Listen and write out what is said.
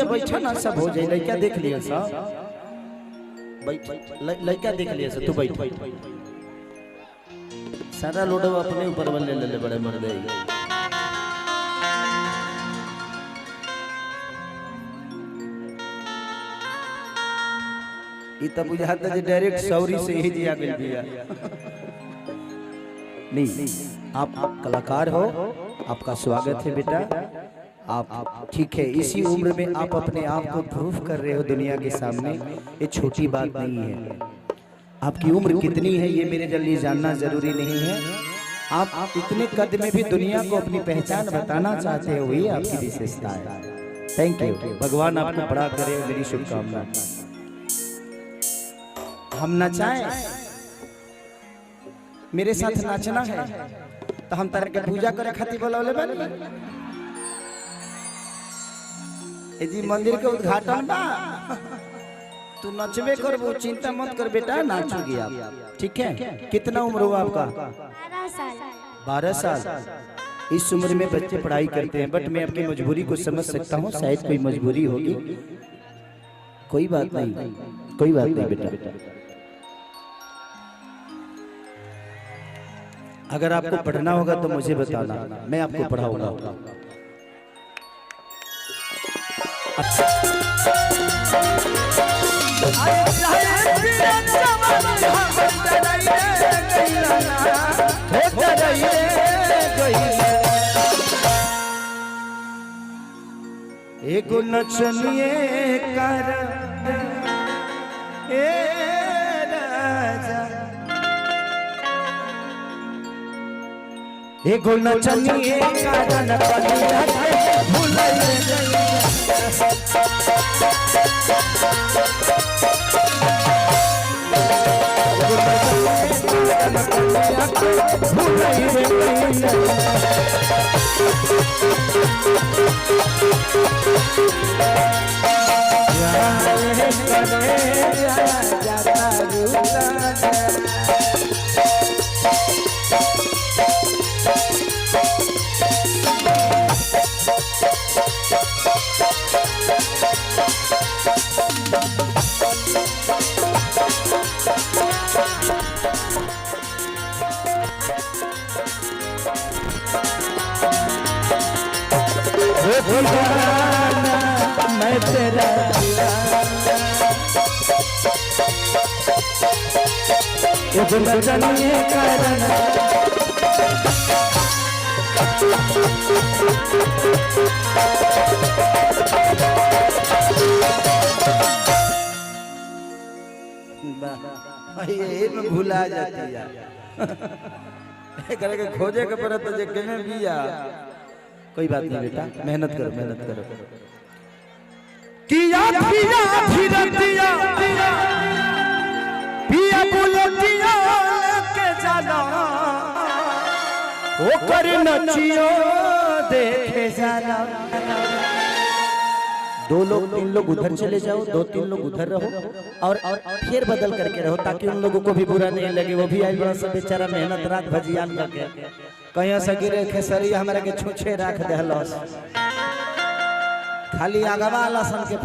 बैठा ना सब हो जाए। लड़का देख लिया सब, लड़का देख लिया सब, तू बैठ। सारा लोडो अपने ऊपर बन ले बड़े मर गए। ये तब बुझाता है डायरेक्ट सौरी से ही दिया गया दिया। नहीं, आप कलाकार हो, आपका स्वागत है बेटा। आप ठीक है, इसी उम्र में आप अपने आप को प्रूफ कर रहे हो दुनिया के सामने, ये छोटी बात नहीं है। आपकी उम्र कितनी है ये मेरे लिए जानना जरूरी नहीं है। आप इतने कद में भी दुनिया को अपनी पहचान बताना चाहते हो, ये आपकी विशेषता है। थैंक यू, भगवान आपको बड़ा करे, मेरी शुभकामना। हम नचाएं, मेरे साथ नाचना है तो हम तरह के पूजा करे खातिर बोलौले बनी। ए जी मंदिर के उद्घाटन बा, तू नचबे करबो, चिंता मत कर बेटा, नाचोगी आप, ठीक है। कितना उम्र हुआ आपका? 12 साल। 12 साल। इस उम्र में बच्चे पढ़ाई करते हैं, बट मैं आपकी मजबूरी को समझ सकता हूँ, शायद कोई मजबूरी होगी। कोई बात नहीं, कोई बात नहीं बेटा। अगर आपको पढ़ना होगा तो मुझे बताना, मैं आपको पढ़ाऊंगा। एगो नचनिए कर ए राजा, एगो नचनिए कारण कलिया के भूलैले गइया। मैं तेरा नचनिए कारण ये में भूला जाती है। करके खोजे के पड़त तो जे केने बिया। कोई बात नहीं बेटा, मेहनत करो, मेहनत करो। किया पिया फिरतिया पिया बुलतिया के जाना, ओ कर नचियो देखे जाना। 2 लोग 3 लोग उधर चले जाओ, 2-3 लोग उधर रहो और फिर बदल करके रहो, ताकि उन लोगों को भी बुरा नहीं लगे। वो भी आई बड़ा सब बेचारा मेहनत रात भजियान करके कहीं से गिरे खेसरी हमरा के छुछे रख दे, खाली आगवा लसन के